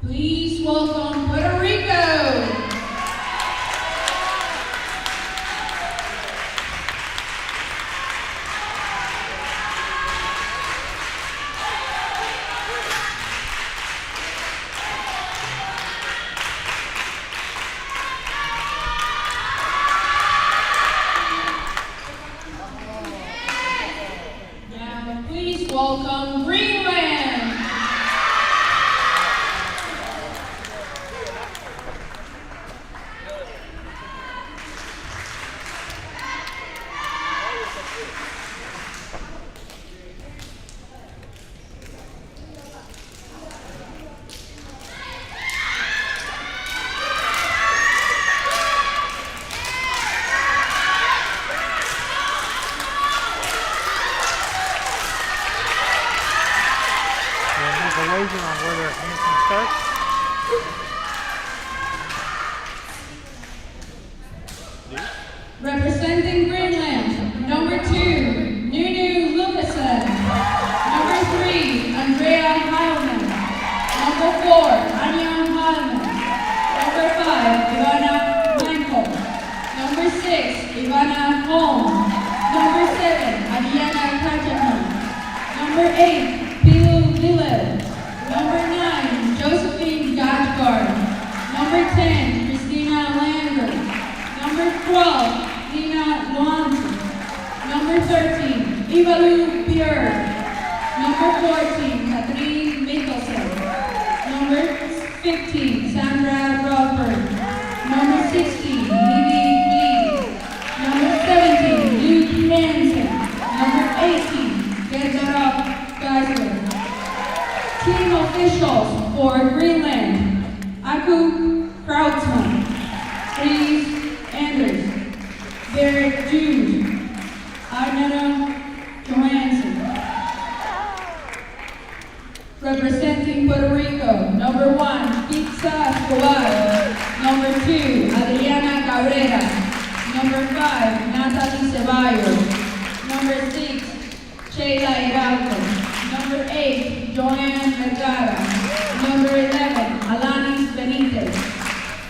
Please welcome Puerto Rico. Now, please welcome Greenland. The wager on whether Hanson starts. Representing Greenland, number 2, Nunu Lucasen. Number 3, Andrea Heilman. Number 4, Anya Heilman. Number 5, Ivana Michael. Number 6, Ivana Holm. Number 7, Adriana Kajahan. Number 8, Pilu Villel. Number 9, Josephine Gajgard. Number 10, Christina Lander. Number 12, Nina Luanzi. Number 13, Ivalu Björk. Number 14, Catherine Mikkelsen. Number 15, Sandra Rotberg. Number 16, Lily Lee. Number 17, Luke Hansen. Number 18, Gerda Geisler. Team officials for Greenland, Aku Krautsman, Steve Anders, Barrett Jude, Arnetta Johansson. Representing Puerto Rico, number 1, Pizza Escobar. Number 2, Adriana Cabrera. Number 5, Natalie Ceballos. Number 6, Sheila Hidalgo. Number 8, Joanne Vergara. Number 11, Alanis Benitez.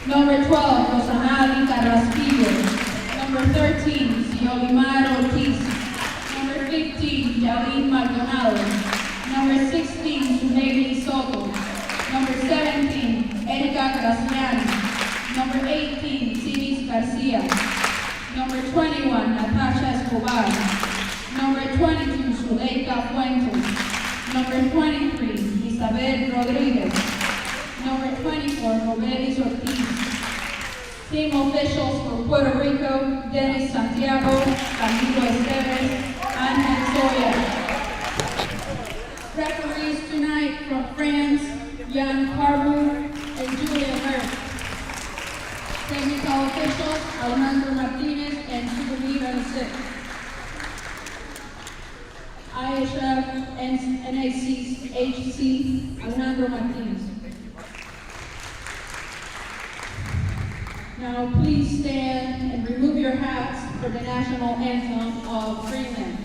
Number 12, Rosanali Carrasquillo. Number 13, Siolimar Ortiz. Number 15, Jalin Maldonado. Number 16, Suheili Soto. Number 17, Erika Graciani. Number 18, Ciris Garcia. Number 21, Natasha Escobar. Number 22, Zuleika Fuentes. Number 23, Isabel Rodriguez. Number 24, Robelis Ortiz. Team officials for Puerto Rico, Dennis Santiago, Camilo Esteves, Ángel Soya. Referees tonight from France, Jan Carbu and Julia Merck. Technical officials, Alejandro Martinez and Subir Ansip. IHF NACHC, Alejandro Martinez. Now please stand and remove your hats for the national anthem of Greenland.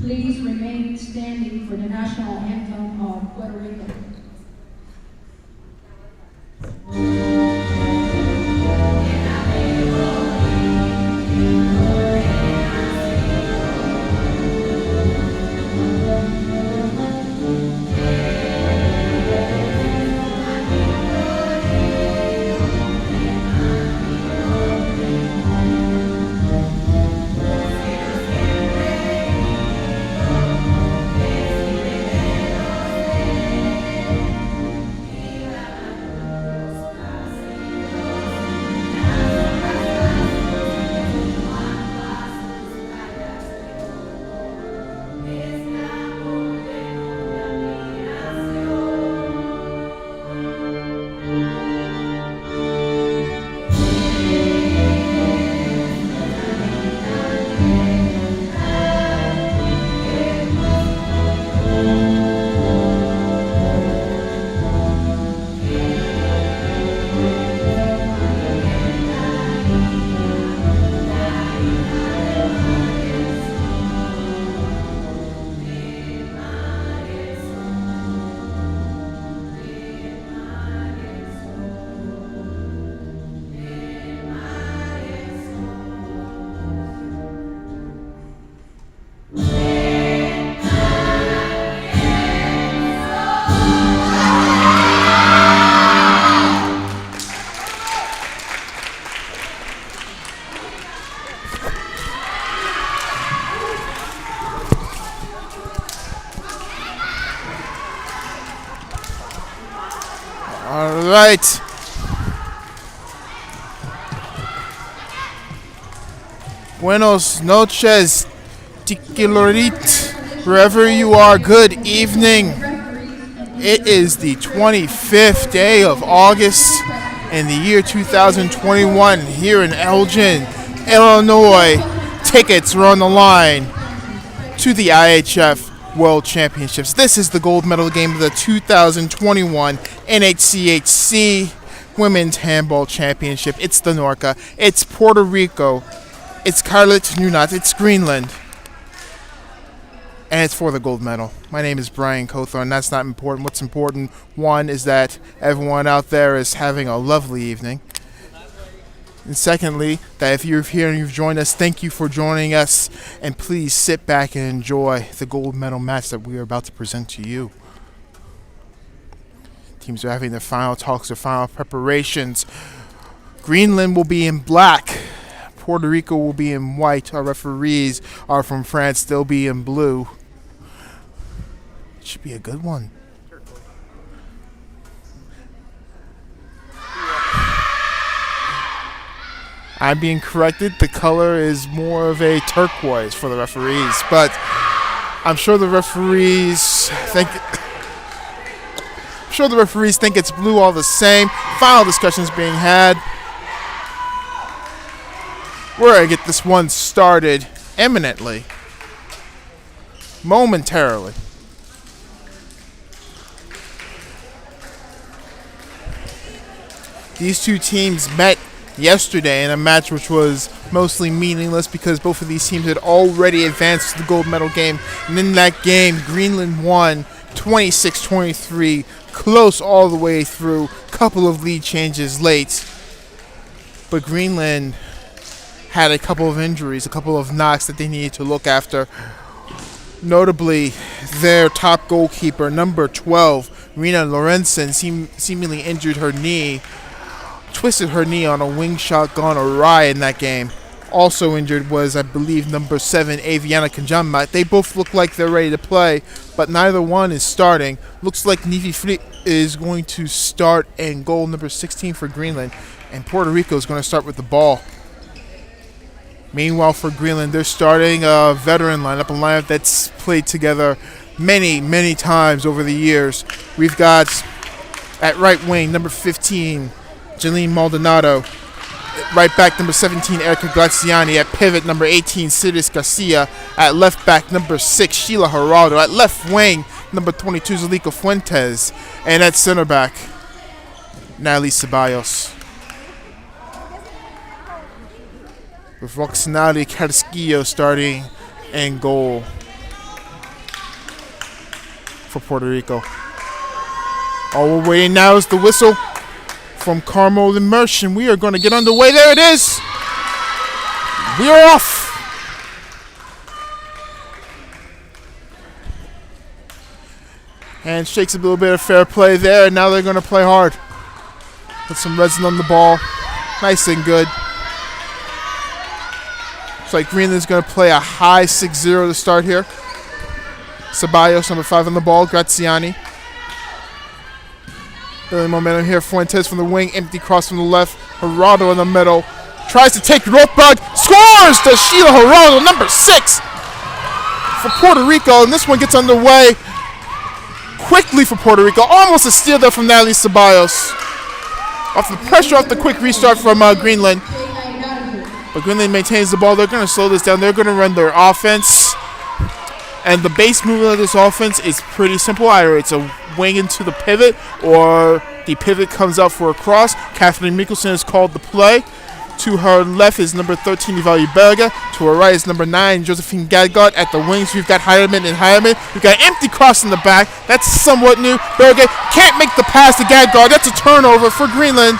Please remain standing for the national anthem of Puerto Rico. En la memoria. right. Buenos noches, Tiquilorit. Wherever you are, good evening. It is the 25th day of August in the year 2021 here in Elgin, Illinois. Tickets are on the line to the IHF World Championships. This is the gold medal game of the 2021 NHCHC Women's Handball Championship. It's the Norca. It's Puerto Rico. It's Carlet Nunat. It's Greenland. And it's for the gold medal. My name is Brian Cawthorn. That's not important. What's important, one, is that everyone out there is having a lovely evening. And secondly, that if you're here and you've joined us, thank you for joining us. And please sit back and enjoy the gold medal match that we are about to present to you. Teams are having their final talks, their final preparations. Greenland will be in black. Puerto Rico will be in white. Our referees are from France. They'll be in blue. It should be a good one. I'm being corrected. The color is more of a turquoise for the referees, but I'm sure the referees think it's blue all the same. Final discussions being had. We're going to get this one started imminently, momentarily. These two teams met yesterday in a match which was mostly meaningless because both of these teams had already advanced to the gold medal game. And in that game, Greenland won 26-23, close all the way through, couple of lead changes late. But Greenland had a couple of injuries, a couple of knocks that they needed to look after. Notably, their top goalkeeper, number 12, Rina Lorenzen, seemingly injured her knee, twisted her knee on a wing shot gone awry in that game. Also injured was, I believe, number 7, Aviana Kanjama. They both look like they're ready to play, but neither one is starting. Looks like Nivi Frit is going to start in goal, number 16 for Greenland, and Puerto Rico is going to start with the ball. Meanwhile, for Greenland, they're starting a veteran lineup, a lineup that's played together many, many times over the years. We've got, at right wing, number 15, Jeline Maldonado. Right back, number 17, Erica Graziani. At pivot, number 18, Ciris Garcia. At left back, number 6, Sheila Geraldo. At left wing, number 22, Zalica Fuentes. And at center back, Natalie Ceballos. With Roxanali Carrasquillo starting in goal for Puerto Rico. All we're waiting now is the whistle from Carmel Immersion. We are going to get underway. There it is. We are off. Handshakes, a little bit of fair play there. And now they're going to play hard. Put some resin on the ball. Nice and good. Looks like Greenland's going to play a high 6-0 to start here. Ceballos, number 5 on the ball. Graziani. Building momentum here. Fuentes from the wing. Empty cross from the left. Geraldo in the middle. Tries to take Rothbard. Scores to Sheila Geraldo, number 6 for Puerto Rico. And this one gets underway quickly for Puerto Rico. Almost a steal there from Natalie Ceballos. Off the pressure, off the quick restart from Greenland. But Greenland maintains the ball. They're going to slow this down. They're going to run their offense. And the base movement of this offense is pretty simple. Either it's a wing into the pivot or the pivot comes out for a cross. Kathleen Mikkelsen is called the play. To her left is number 13, Ivalia Berger. To her right is number 9, Josephine Gadgard. At the wings, we've got Heidemann and Heidemann. We've got an empty cross in the back. That's somewhat new. Berger can't make the pass to Gadgard. That's a turnover for Greenland.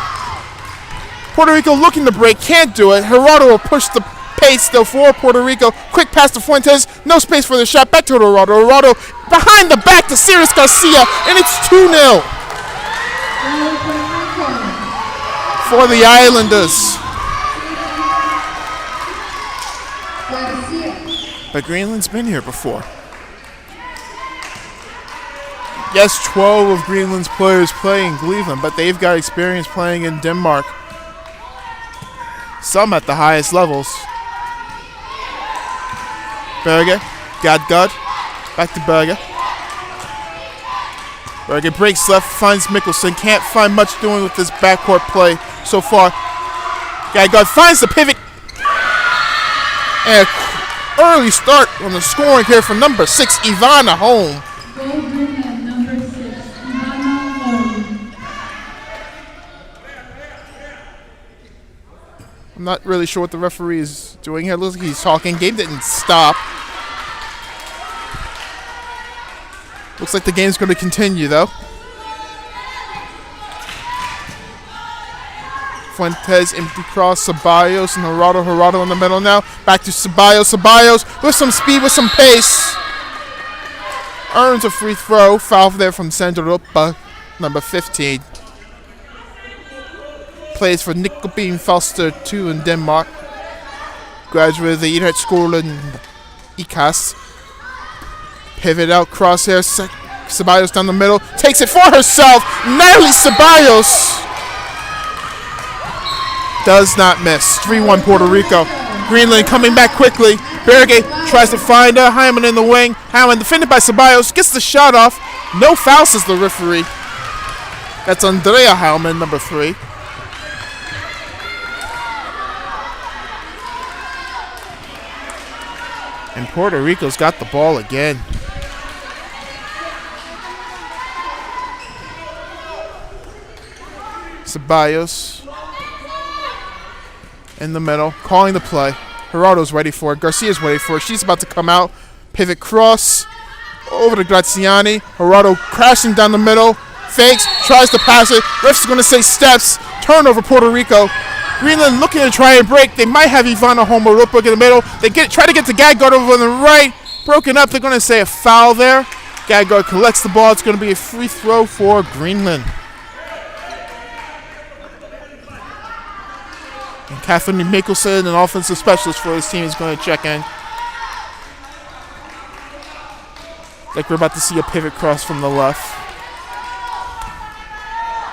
Puerto Rico looking to break, can't do it. Geraldo will push the pace still for Puerto Rico. Quick pass to Fuentes. No space for the shot. Back to Geraldo. Geraldo behind the back to Ciris Garcia. And it's 2-0 for the Islanders. But Greenland's been here before. Yes, 12 of Greenland's players play in Cleveland, but they've got experience playing in Denmark. Some at the highest levels. Berge, Gadgard, back to Berge. Berge breaks left, finds Mikkelsen. Can't find much doing with this backcourt play so far. Gadgard finds the pivot. And an early start on the scoring here for number 6, Ivana Holm. Goal Greenland, number 6, Ivana Holm. I'm not really sure what the referee is doing here. Looks like he's talking. Game didn't stop. Looks like the game's going to continue, though. Fuentes, empty cross, Ceballos, and Gerardo in the middle now. Back to Ceballos. Ceballos with some speed, with some pace. Earns a free throw. Foul there from Sandarupa, number 15. Plays for Nykøbing Falster 2 in Denmark. Graduate of the Idrætsskolen IKAS. Pivot out, crosshair. Ceballos down the middle. Takes it for herself. Natalie Ceballos does not miss. 3-1 Puerto Rico. Greenland coming back quickly. Berge tries to find her. Hyman in the wing. Hyman defended by Ceballos. Gets the shot off. No foul, says the referee. That's Andrea Hyman, number 3. And Puerto Rico's got the ball again. Ceballos in the middle, calling the play. Gerardo's ready for it. Garcia's ready for it. She's about to come out. Pivot cross over to Graziani. Gerardo crashing down the middle. Fakes, tries to pass it. Ref's going to say steps. Turnover Puerto Rico. Greenland looking to try and break. They might have Ivana Holm or Rupert in the middle. They try to get to Gadgard over on the right. Broken up. They're going to say a foul there. Gadgard collects the ball. It's going to be a free throw for Greenland. And Catherine Mikkelsen, an offensive specialist for this team, is going to check in. Like we're about to see a pivot cross from the left.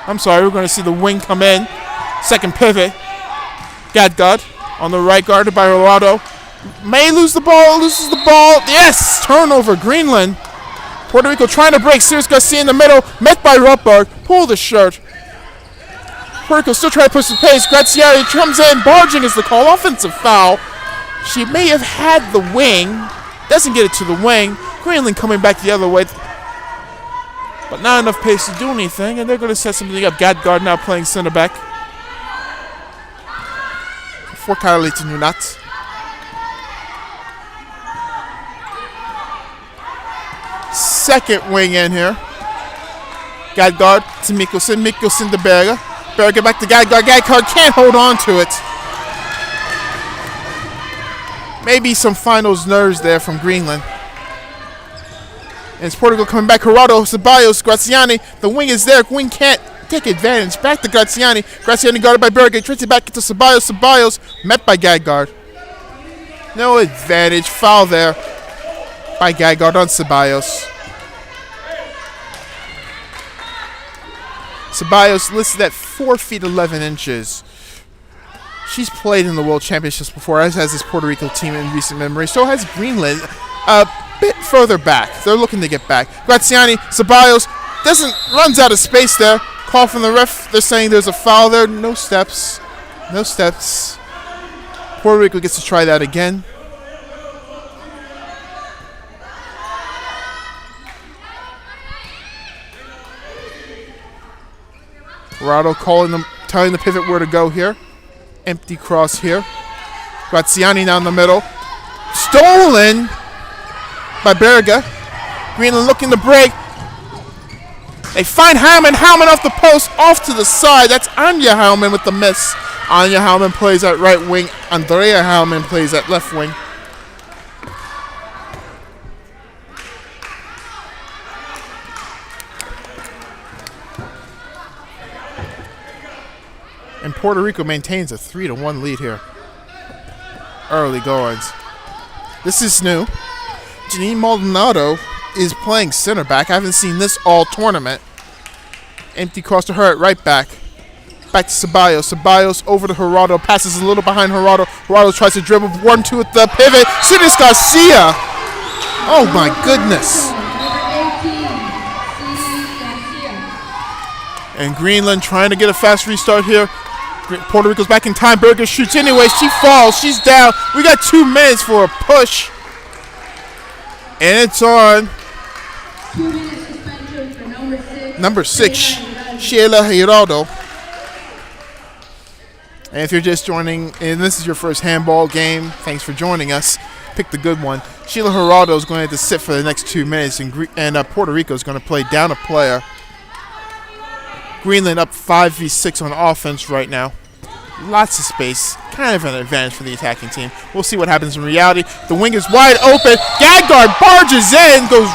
I'm sorry, we're going to see the wing come in. Second pivot. Gadgard on the right, guarded by Gerardo. May lose the ball, loses the ball. Yes! Turnover, Greenland. Puerto Rico trying to break. Sirius Garcia in the middle. Met by Rutberg. Pull the shirt. Puerto Rico still trying to push the pace. Graziani comes in. Barging is the call. Offensive foul. She may have had the wing. Doesn't get it to the wing. Greenland coming back the other way. But not enough pace to do anything. And they're going to set something up. Gadgard now playing center back. For Carolita Nunat. Second wing in here. Gadgard to Mikkelsen. Mikkelsen to Berge. Berge back to Gadgard. Gadgard can't hold on to it. Maybe some finals nerves there from Greenland. And it's Puerto Rico coming back. Gerardo, Ceballos, Graziani. The wing is there. Wing can't take advantage. Back to Graziani. Graziani guarded by Berge. Trades it back into Ceballos. Ceballos met by Gadgard. No advantage. Foul there by Gadgard on Ceballos. Ceballos listed at 4 feet 11 inches. She's played in the World Championships before, as has this Puerto Rico team in recent memory. So has Greenland. A bit further back. They're looking to get back. Graziani, Ceballos runs out of space there. Call from the ref. They're saying there's a foul there. No steps. No steps. Puerto Rico gets to try that again. Gerardo telling the pivot where to go here. Empty cross here. Graziani down the middle. Stolen by Berge. Greenland looking to break. They find Hauman. Hauman off the post, off to the side. That's Anja Hauman with the miss. Anja Hauman plays at right wing. Andrea Hauman plays at left wing. And Puerto Rico maintains a 3-1 lead here. Early goings. This is new. Janine Maldonado is playing center back. I haven't seen this all tournament. Empty cross to her at right back. Back to Ceballos. Ceballos over to Geraldo. Passes a little behind Geraldo. Geraldo tries to dribble 1-2 at the pivot. Sidney Garcia. Oh my goodness. And Greenland trying to get a fast restart here. Puerto Rico's back in time. Berger shoots anyway. She falls. She's down. We got 2 minutes for a push. And it's on. 2 minutes suspension for number 6, Sheila Geraldo. And if you're just joining, and this is your first handball game, thanks for joining us. Pick the good one. Sheila Geraldo is going to have to sit for the next 2 minutes, and Puerto Rico is going to play down a player. Greenland up 5v6 on offense right now. Lots of space. Kind of an advantage for the attacking team. We'll see what happens in reality. The wing is wide open. Gadgard barges in, goes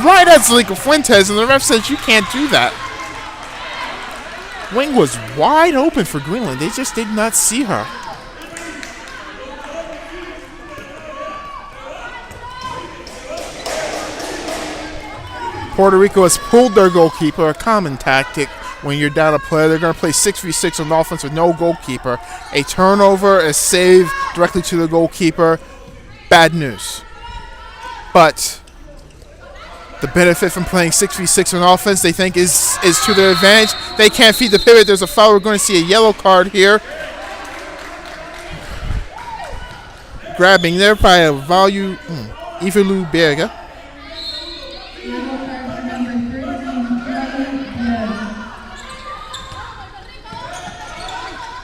right at Zalika Fuentes, and the ref says you can't do that. Wing was wide open for Greenland. They just did not see her. Puerto Rico has pulled their goalkeeper, a common tactic. When you're down a player, they're going to play 6v6 on offense with no goalkeeper. A turnover, a save directly to the goalkeeper. Bad news. But the benefit from playing 6v6 on offense, they think, is to their advantage. They can't feed the pivot. There's a foul. We're going to see a yellow card here. Grabbing there by a value, Ivalu Berger.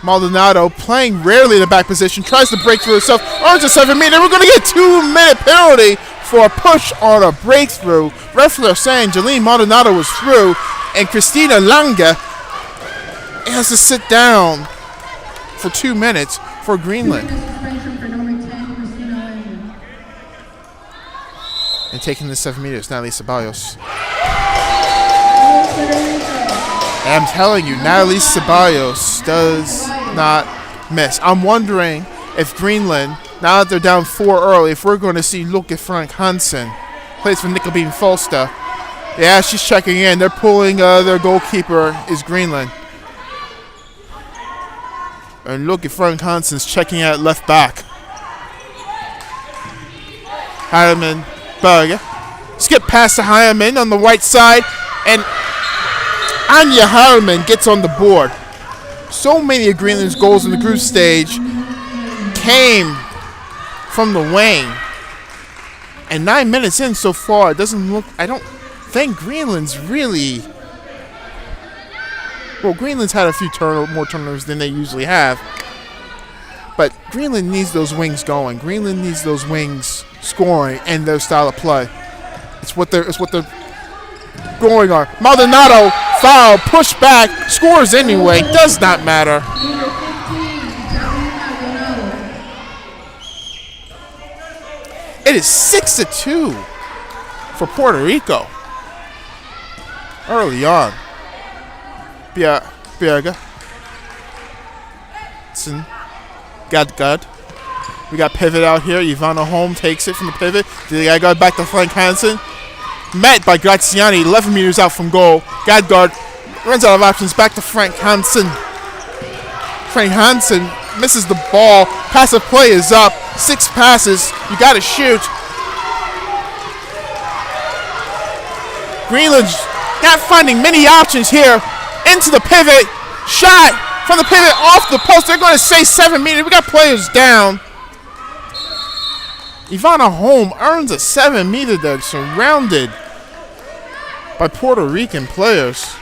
Maldonado playing rarely in the back position, tries to break through herself, earns a 7-meter. We're going to get a 2-minute penalty for a push on a breakthrough. Referee saying Jolene Maldonado was through, and Cristina Langa has to sit down for 2 minutes for Greenland. And taking the 7 meters, Natalie Ceballos. And I'm telling you, Natalie Ceballos does not miss. I'm wondering if Greenland, now that they're down 4 early, if we're going to see Luke Frank Hansen, plays for Nickelbeam Falsta. Yeah, she's checking in. They're pulling their goalkeeper is Greenland. And Luke Frank Hansen's checking out left back. Heidemann, Berger. Skip past to Heidemann on the right side, and Anya Harriman gets on the board. So many of Greenland's goals in the group stage came from the wing. And 9 minutes in so far, it doesn't look, I don't think Greenland's really, well, Greenland's had a few more turnovers than they usually have. But Greenland needs those wings going. Greenland needs those wings scoring and their style of play. It's what they're going on. Maldonado, foul, push back, scores anyway, does not matter. It is 6-2 for Puerto Rico. Early on. Berger. Gadgard. We got pivot out here. Ivana Holm takes it from the pivot. Gadgard back to Frank Hansen. Met by Graziani, 11 meters out from goal. Gadgard runs out of options. Back to Frank Hansen. Frank Hansen misses the ball. Passive play is up. 6 passes. You got to shoot. Greenland's not finding many options here. Into the pivot. Shot from the pivot off the post. They're going to say 7 meters. We got players down. Ivana Holm earns a 7-meter there, surrounded by Puerto Rican players.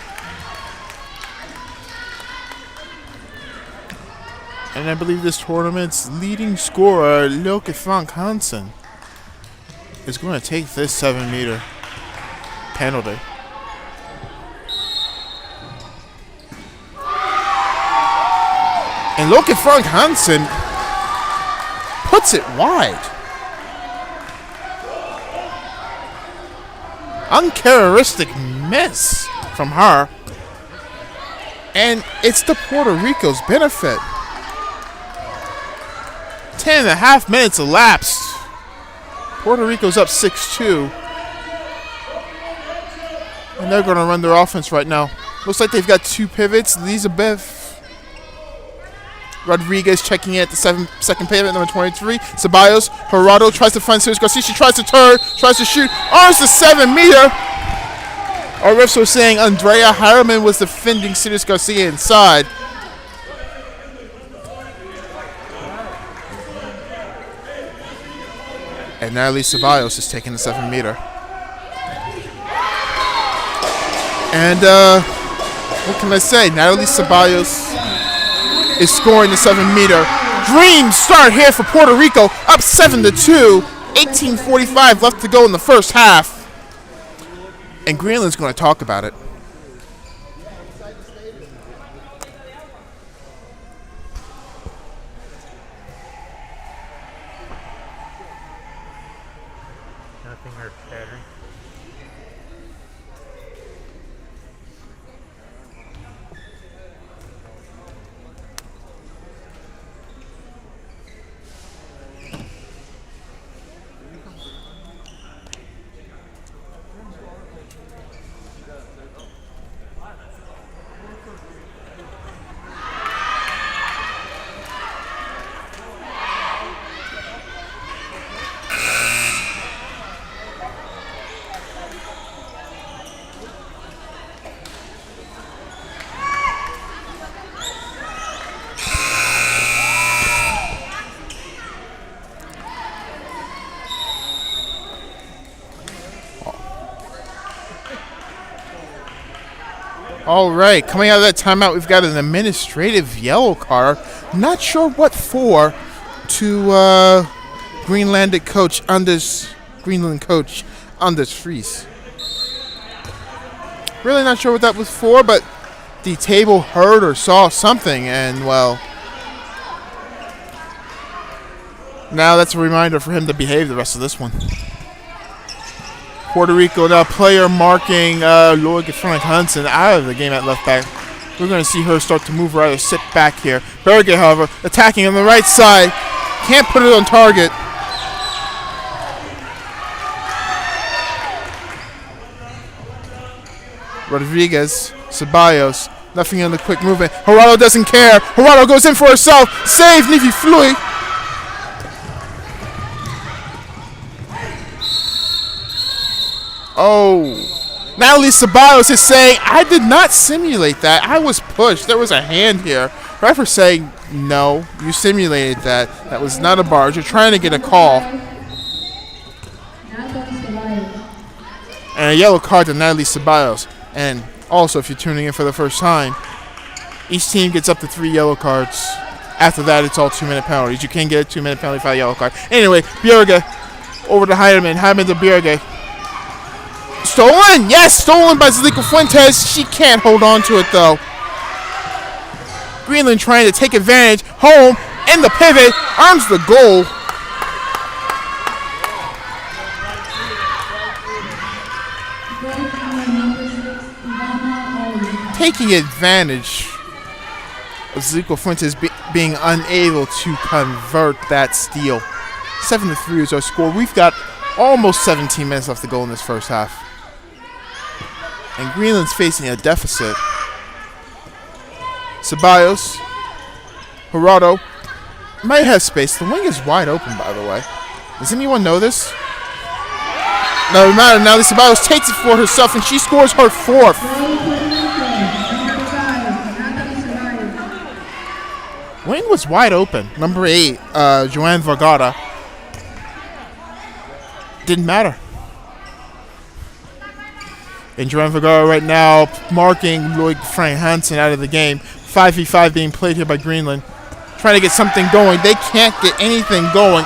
And I believe this tournament's leading scorer, Luke Frank Hansen, is going to take this 7-meter penalty. And Luke Frank Hansen puts it wide. Uncharacteristic miss from her. And it's to Puerto Rico's benefit. 10.5 minutes elapsed. Puerto Rico's up 6-2. they're going to run their offense right now. Looks like they've got 2 pivots. Elizabeth Rodriguez checking in at the second pivot, number 23. Ceballos. Gerardo tries to find Sirius Garcia. She tries to turn, tries to shoot. Arms the 7-meter. Our refs were saying Andrea Harriman was defending Sirius Garcia inside. And Natalie Ceballos is taking the 7-meter. And what can I say? Natalie Ceballos is scoring the 7-meter. Dream start here for Puerto Rico, up 7-2. 18:45 left to go in the first half. And Greenland's going to talk about it. Nothing earth shattering. All right, coming out of that timeout, we've got an administrative yellow card. Not sure what for to Greenland coach Anders Fries. Really not sure what that was for, but the table heard or saw something, and well, now that's a reminder for him to behave the rest of this one. Puerto Rico now player marking Lloyd Frank Hansen out of the game at left back. We're going to see her start to move right or sit back here. Berge, however, attacking on the right side. Can't put it on target. Rodriguez, Ceballos, nothing in the quick movement. Gerardo doesn't care. Gerardo goes in for herself. Save Nivi Flui. Oh, Natalie Ceballos is saying, I did not simulate that. I was pushed. There was a hand here. Ref is saying, no, you simulated that. That was not a barge. You're trying to get a call. And a yellow card to Natalie Ceballos. And also, if you're tuning in for the first time, each team gets up to 3 yellow cards. After that, it's all 2-minute penalties. You can get a 2-minute penalty for a yellow card. Anyway, Bjerge over to Heidemann. Heidemann to Bjerge. Stolen! Yes, stolen by Zalico Fuentes. She can't hold on to it, though. Greenland trying to take advantage. Home, in the pivot, earns the goal. Taking advantage of Zalico Fuentes being unable to convert that steal. 7-3 is our score. We've got almost 17 minutes left to go in this first half. And Greenland's facing a deficit. Ceballos. Gerardo. Might have space. The wing is wide open, by the way. Does anyone know this? No matter. Now Ceballos takes it for herself, and she scores her 4th. Wing was wide open. Number 8, Joanne Vergara. Didn't matter. And Joanne Vergara right now marking Lloyd Frank Hansen out of the game. 5v5 being played here by Greenland. Trying to get something going. They can't get anything going.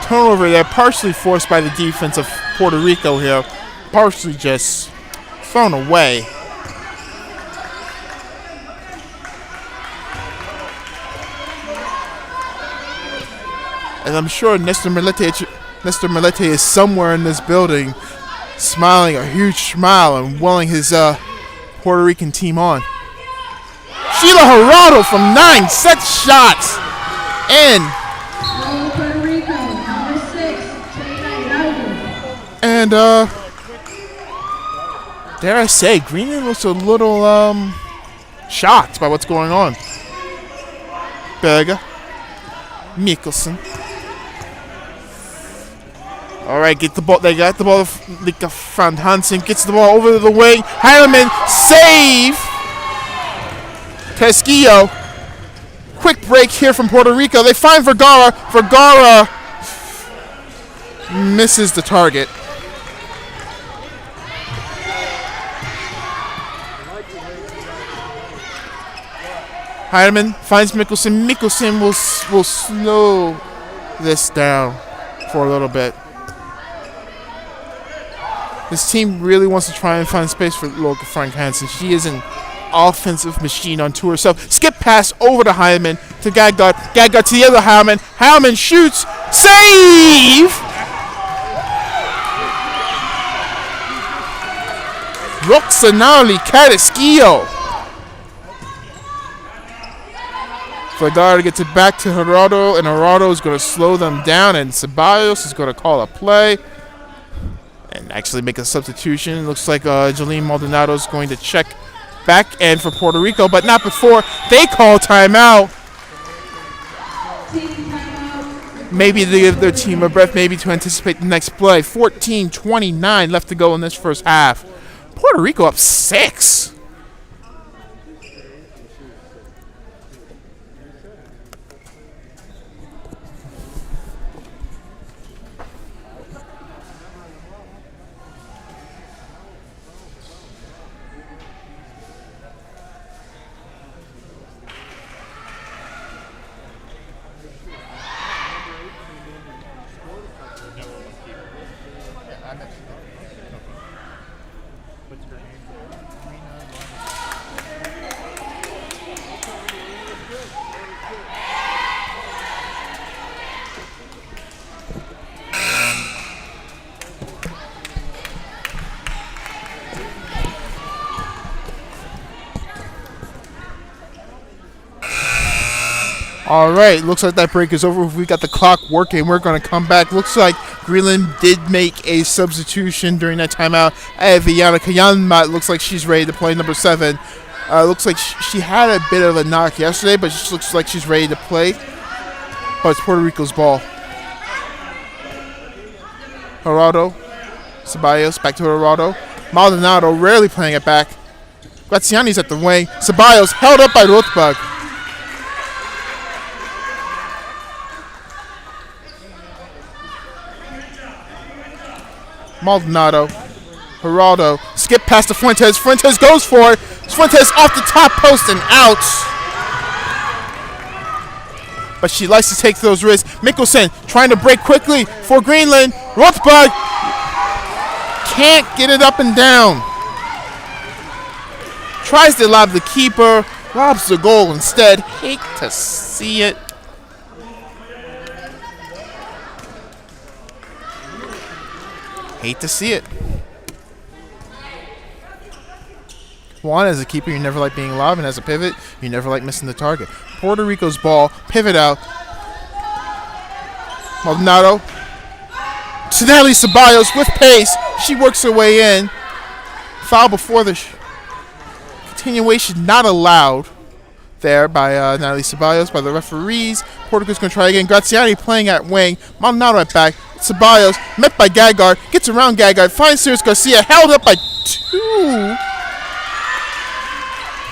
Turnover there, partially forced by the defense of Puerto Rico here. Partially just thrown away. And I'm sure Nestor Milete is somewhere in this building smiling a huge smile and welling his Puerto Rican team on. Sheila Gerardo from 9 set shots. And Dare I say, Greenland looks a little shocked by what's going on. Berger. Mikkelsen. All right, get the ball. They got the ball. Lika Frank Hansen gets the ball over the wing. Heilemann save. Casquillo. Quick break here from Puerto Rico. They find Vergara. Vergara misses the target. Heilemann finds Mikkelsen. Mikkelsen will slow this down for a little bit. This team really wants to try and find space for Lika Frank Hansen. She is an offensive machine unto herself. Skip pass over to Heilemann to Gaggard. Gaggard to the other Heilemann. Heilemann shoots. Save! Roxanali Carrasquillo. Vergara gets it back to Gerardo, and Gerardo is going to slow them down, and Ceballos is going to call a play and actually make a substitution. Looks like Jolene Maldonado is going to check back end for Puerto Rico, but not before they call timeout. Maybe they give their team a breath, maybe to anticipate the next play. 14:29 left to go in this first half. Puerto Rico up 6. All right, looks like that break is over. We got the clock working. We're going to come back. Looks like Greenland did make a substitution during that timeout. Viana Kayanma looks like she's ready to play number 7. Looks like she had a bit of a knock yesterday, but she looks like she's ready to play. But it's Puerto Rico's ball. Gerardo. Ceballos back to Gerardo. Maldonado rarely playing it back. Graziani's at the wing. Ceballos held up by Rothberg. Maldonado, Geraldo, skip past to Fuentes. Fuentes goes for it. Fuentes off the top post and out. But she likes to take those risks. Mikkelsen trying to break quickly for Greenland. Rothberg can't get it up and down. Tries to lob the keeper, lobs the goal instead. Hate to see it. Hate to see it. One, as a keeper, you never like being lobbed, and as a pivot, you never like missing the target. Puerto Rico's ball, pivot out. Maldonado. To Natalie Ceballos with pace. She works her way in. Foul before the continuation not allowed there by Natalie Ceballos, by the referees. Puerto Rico's going to try again. Graziani playing at wing. Maldonado at back. Ceballos met by Gaggard. Gets around Gaggard. Finds Sirius Garcia. Held up by 2.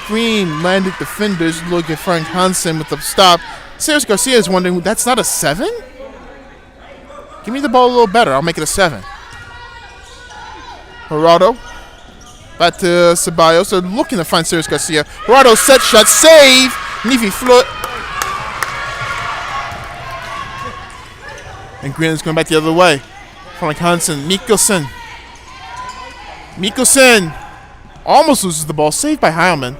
Green-landed defenders. Look at Frank Hansen with the stop. Sirius Garcia is wondering, that's not a 7? Give me the ball a little better. I'll make it a 7. Gerardo. Back to Ceballos. They're looking to find Sirius Garcia. Gerardo set shot. Save. Nevi Flood. And Greenland's going back the other way. Frank Hansen. Mikkelsen. Mikkelsen almost loses the ball. Saved by Heilemann.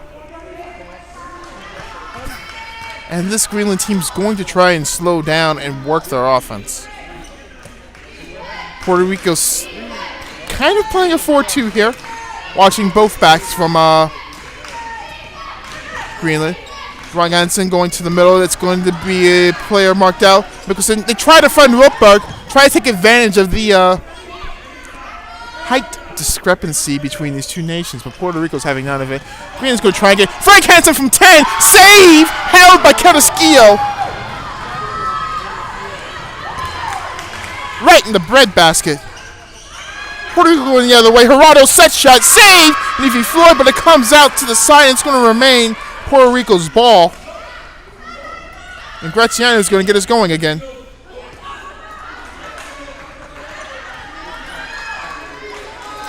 And this Greenland team's going to try and slow down and work their offense. Puerto Rico's kind of playing a 4-2 here. Watching both backs from Greenland. Frank Hansen going to the middle. It's going to be a player marked out. Mikkelsen, they try to find Rothberg. Try to take advantage of the height discrepancy between these two nations, but Puerto Rico's having none of it. Greenland's going to try and get Frank Hansen from 10. Save! Held by Carrasquillo. Right in the breadbasket. Puerto Rico going the other way. Gerardo set shot. Save! Leafy Floyd, but it comes out to the side. It's going to remain Puerto Rico's ball. And Graziano's going to get us going again.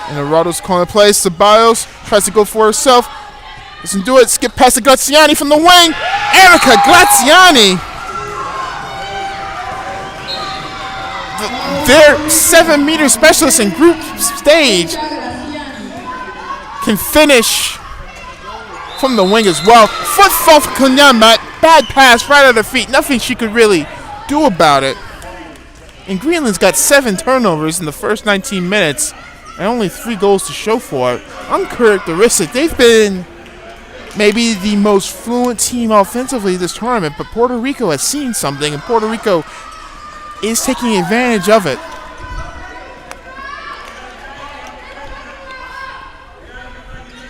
And Gerardo's calling the play. Ceballos tries to go for herself. Doesn't do it. Skip past to Graziani from the wing. Erica Graziani. Their 7-meter specialist in group stage can finish from the wing as well. Foot fall for Kanyama. Bad pass right at her feet. Nothing she could really do about it. And Greenland's got 7 turnovers in the first 19 minutes. And only 3 goals to show for it. Uncharacteristic. They've been maybe the most fluent team offensively this tournament, but Puerto Rico has seen something, and Puerto Rico is taking advantage of it.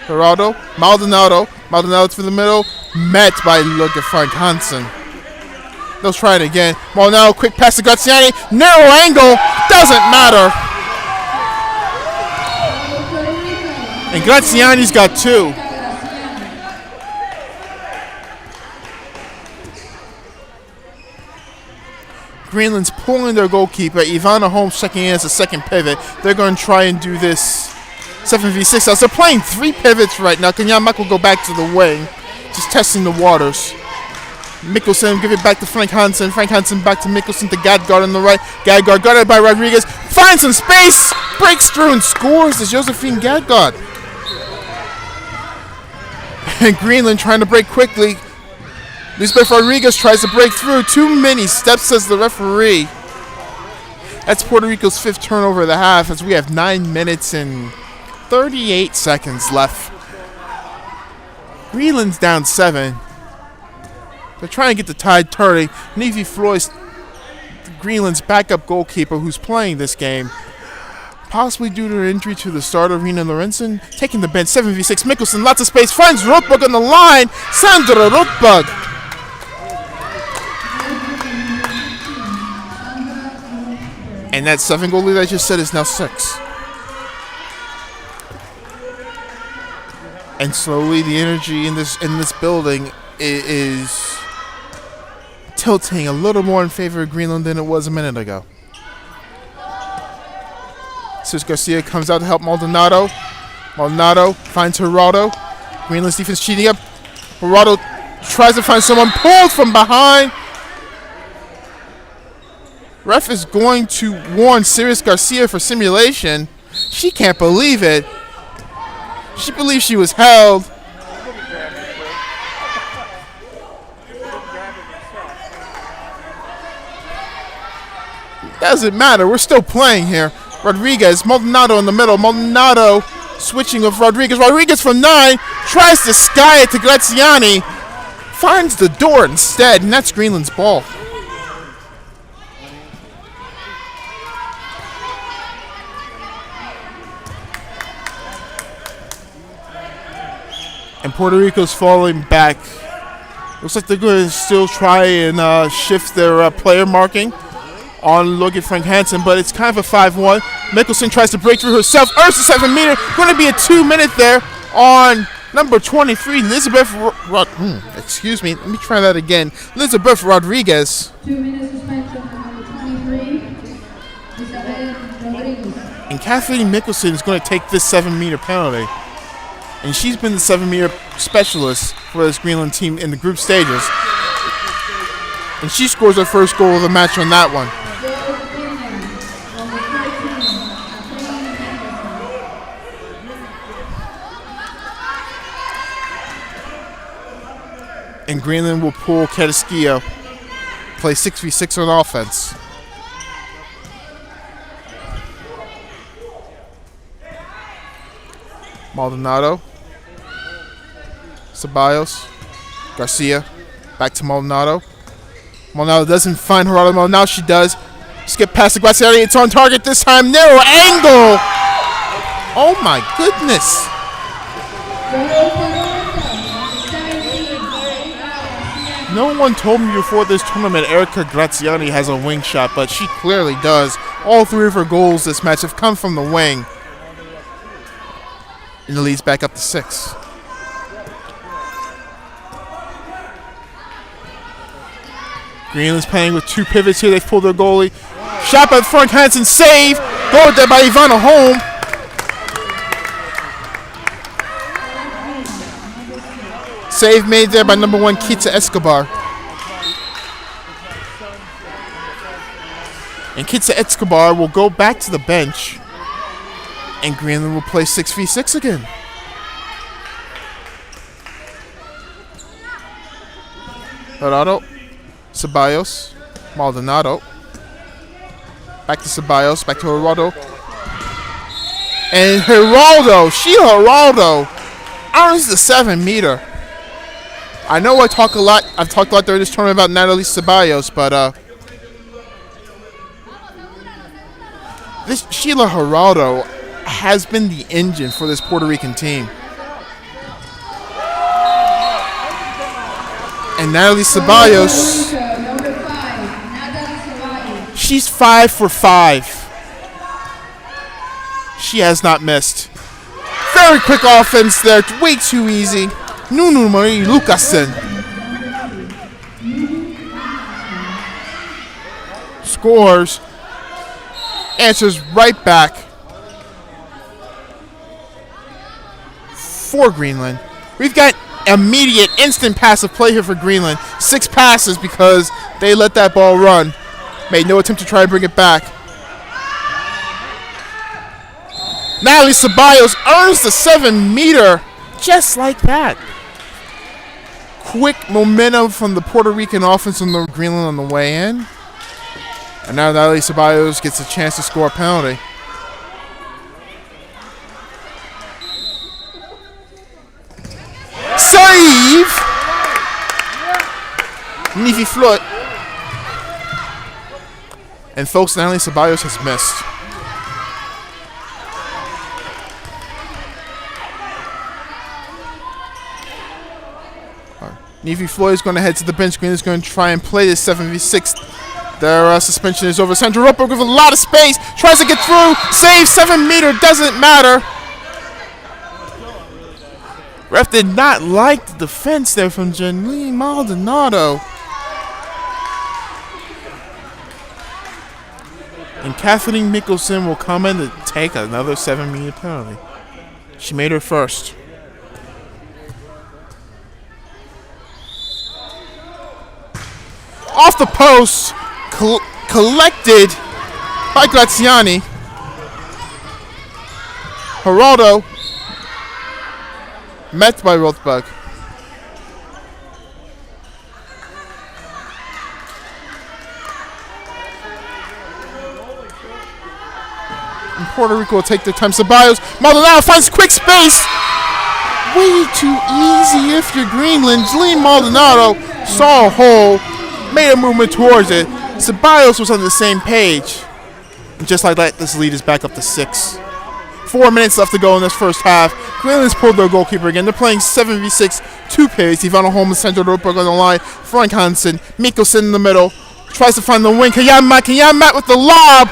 Gerardo, Maldonado through the middle, met by Frank Hansen. They'll try it again. Maldonado, quick pass to Graziani, narrow angle, doesn't matter. And Graziani's got 2. Greenland's pulling their goalkeeper. Ivana Holmes checking in as a second pivot. They're going to try and do this 7v6 house. They're playing 3 pivots right now. Kanyamak will go back to the wing. Just testing the waters. Mikkelsen give it back to Frank Hansen. Frank Hansen back to Mikkelsen to Gadgard on the right. Gadgard guarded by Rodriguez. Finds some space. Breaks through and scores as Josephine Gadgard. And Greenland trying to break quickly. Lisbeth Rodriguez tries to break through. Too many steps, says the referee. That's Puerto Rico's 5th turnover of the half as we have 9 minutes and 38 seconds left. Greenland's down 7. They're trying to get the tide turning. Nevi Floyd, Greenland's backup goalkeeper who's playing this game, possibly due to her injury to the starter, Rena Lorenzen, taking the bench. 7v6. Mikkelsen, lots of space. Finds Rotbug on the line. Sandra Rotbug. And that 7-goal lead I just said is now 6. And slowly the energy in this building is tilting a little more in favor of Greenland than it was a minute ago. Sus Garcia comes out to help Maldonado. Maldonado finds Gerardo. Greenland's defense cheating up. Gerardo tries to find someone pulled from behind. Ref is going to warn Sirius Garcia for simulation. She can't believe it. She believes she was held. Doesn't matter. We're still playing here. Rodriguez, Maldonado in the middle. Maldonado switching with Rodriguez. Rodriguez from 9 tries to sky it to Graziani. Finds the door instead, and that's Greenland's ball. And Puerto Rico's falling back. Looks like they're going to still try and shift their player marking on look at Frank Hansen, but it's kind of a 5-1. Mikkelsen tries to break through herself. Earns the 7-meter. Going to be a 2-minute there on number 23, Elizabeth. Excuse me. Let me try that again. Elizabeth Rodriguez. 2 minutes suspension for number 23, Elizabeth Rodriguez. And Kathleen Mikkelsen is going to take this 7-meter penalty. And she's been the 7-meter specialist for this Greenland team in the group stages. And she scores her first goal of the match on that one. And Greenland will pull Carrasquillo, play 6v6 on offense. Maldonado, Ceballos, Garcia, back to Maldonado. Maldonado doesn't find Gerardo. Now she does. Skip past the Graziani. It's on target this time. Narrow angle Oh my goodness. No one told me before this tournament Erica Graziani has a wing shot, but she clearly does. All three of her goals this match have come from the wing. And the lead's back up to 6. Greenland's playing with 2 pivots here. They've pulled their goalie. Shot by Frank Hansen. Save. Goal there by Ivana Holm. Save made there by number 1, Kitsa Escobar. And Kitsa Escobar will go back to the bench. And Greenland will play 6v6 again. Gerardo, Ceballos, Maldonado. Back to Ceballos, back to Gerardo. And Sheila Geraldo earns the 7-meter. I know I've talked a lot during this tournament about Natalie Ceballos, but this Sheila Geraldo has been the engine for this Puerto Rican team. And Natalie Ceballos, she's 5 for 5. She has not missed. Very quick offense there, way too easy. Nunu Marie Lucasen scores, answers right back for Greenland. We've got immediate, instant passive play here for Greenland. 6 passes because they let that ball run. Made no attempt to try to bring it back. Natalie Ceballos earns the 7-meter just like that. Quick momentum from the Puerto Rican offense on the Greenland on the way in. And now Natalie Ceballos gets a chance to score a penalty. Save! Nifi Flood. And folks, Natalie Ceballos has missed. Nifi Floyd is going to head to the bench. Green is going to try and play this 7v6. Their suspension is over. Sandra Roper with a lot of space. Tries to get through. Save, 7-meter. Doesn't matter. Ref did not like the defense there from Janine Maldonado. And Kathleen Mikkelsen will come in to take another 7-meter penalty. She made her first. Off the post, collected by Graziani. Geraldo met by Rothberg. And Puerto Rico will take their time. Ceballos, Maldonado finds quick space. Way too easy if you're Greenland. Lee Maldonado saw a hole. Made a movement towards it. Ceballos was on the same page. And just like that, this lead is back up to 6. 4 minutes left to go in this first half. Greenland's pulled their goalkeeper again. They're playing 7v6, 2 pivots. Ivana Holm and Sandra Roper on the line. Frank Hansen, Mikkelsen in the middle. Tries to find the wing. Kayamat with the lob.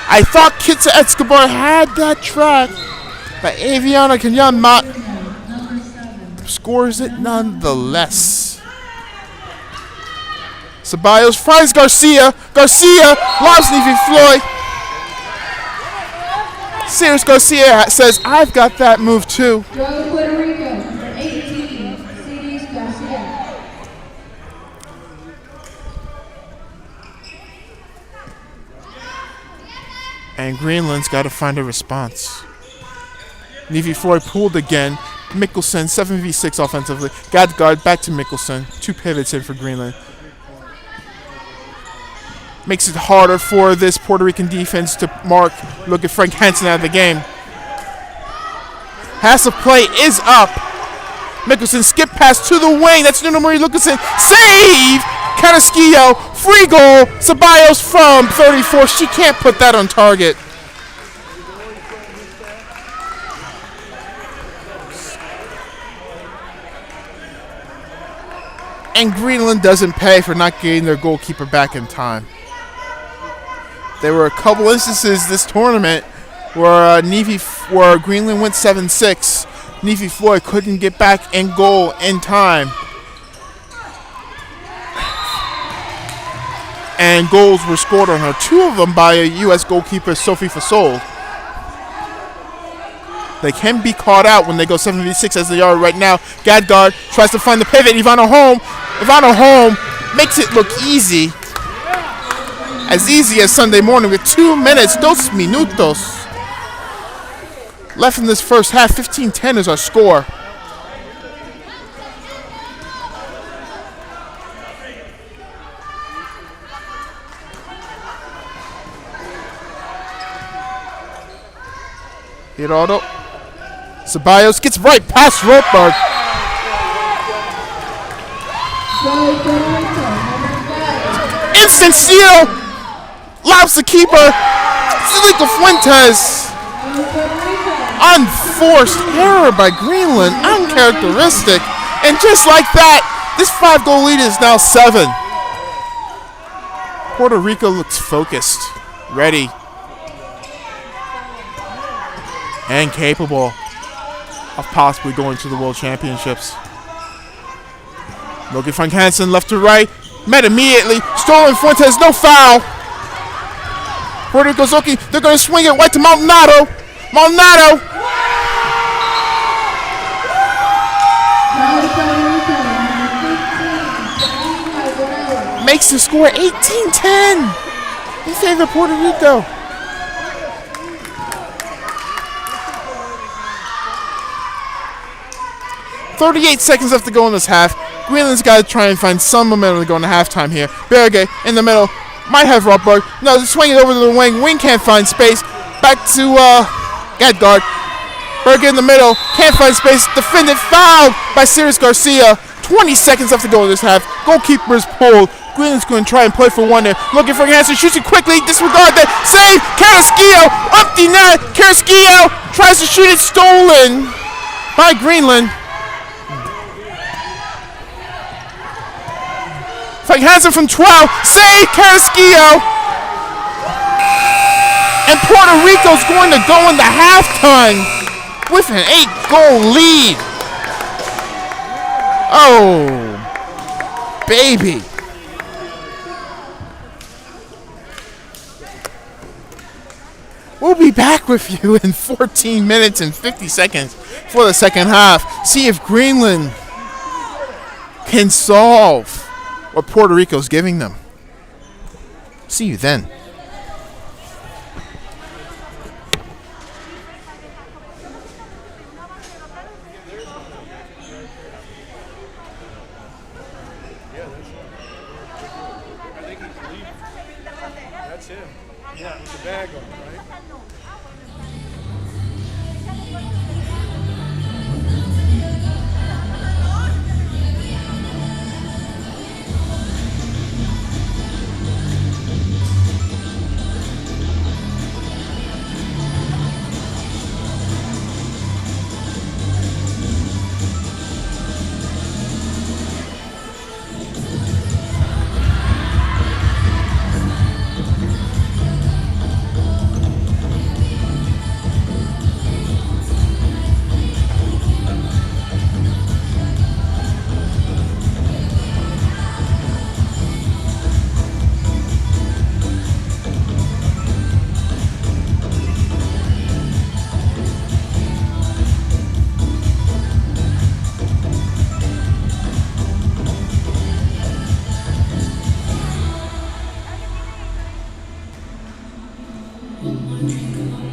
I thought Kitsa Escobar had that track. But Aviana Kayamat scores it nonetheless. Ceballos finds Garcia. Garcia lobs Nifi Floyd. Sirius Garcia says, I've got that move too. Go Puerto Rico, number 18, Sirius Garcia. And Greenland's got to find a response. Nifi Floyd pulled again. Mikkelsen, 7v6 offensively. Gadgard back to Mikkelsen. 2 pivots in for Greenland. Makes it harder for this Puerto Rican defense to mark. Look at Frank Hansen out of the game. Pass of play is up. Mikkelsen skip pass to the wing. That's Nuno Marie Lucasen. Save! Carrasquillo. Free goal. Ceballos from 34. She can't put that on target. And Greenland doesn't pay for not getting their goalkeeper back in time. There were a couple instances this tournament where where Greenland went 7-6. Nefi Floyd couldn't get back in goal in time. And goals were scored on her. 2 of them by a U.S. goalkeeper, Sophie Fasol. They can be caught out when they go 7v6 as they are right now. Gadgard tries to find the pivot. Ivana Holm makes it look easy. As easy as Sunday morning with 2 minutes, 2 minutos. Left in this first half, 15-10 is our score. Gerardo. Ceballos gets right past Rothberg. Instant steal. Lobs the keeper. Zilica Fuentes. Unforced error by Greenland. Uncharacteristic. And just like that, this 5-goal lead is now 7. Puerto Rico looks focused, ready, and capable of possibly going to the World Championships. Logan Frank Hansen left to right. Met immediately. Stolen Fuentes, no foul. Puerto Rico's looking. They're going to swing it right to Maldonado. Maldonado. Makes the score 18-10 in favor of Puerto Rico. .38 seconds left to go in this half. Greenland's got to try and find some momentum to go into halftime here. Berge in the middle. Might have Rothberg. No, swing it over to the wing. Wing can't find space. Back to Gadgard. Berge in the middle. Can't find space. Defended. Fouled by Sirius Garcia. 20 seconds left to go in this half. Goalkeeper is pulled. Greenland's going to try and play for one there. Looking for Hansen. Shoots it quickly. Disregard that. Save. Carrasquillo. Empty net. Carrasquillo tries to shoot it. Stolen by Greenland. Frank Hansen from 12. Save. Carrasquillo. And Puerto Rico's going to go into halftime with an 8-goal lead. Oh, baby. We'll be back with you in 14 minutes and 50 seconds for the second half. See if Greenland can solve what Puerto Rico's giving them. See you then. That's him. Yeah, with the bag on, right? One drink of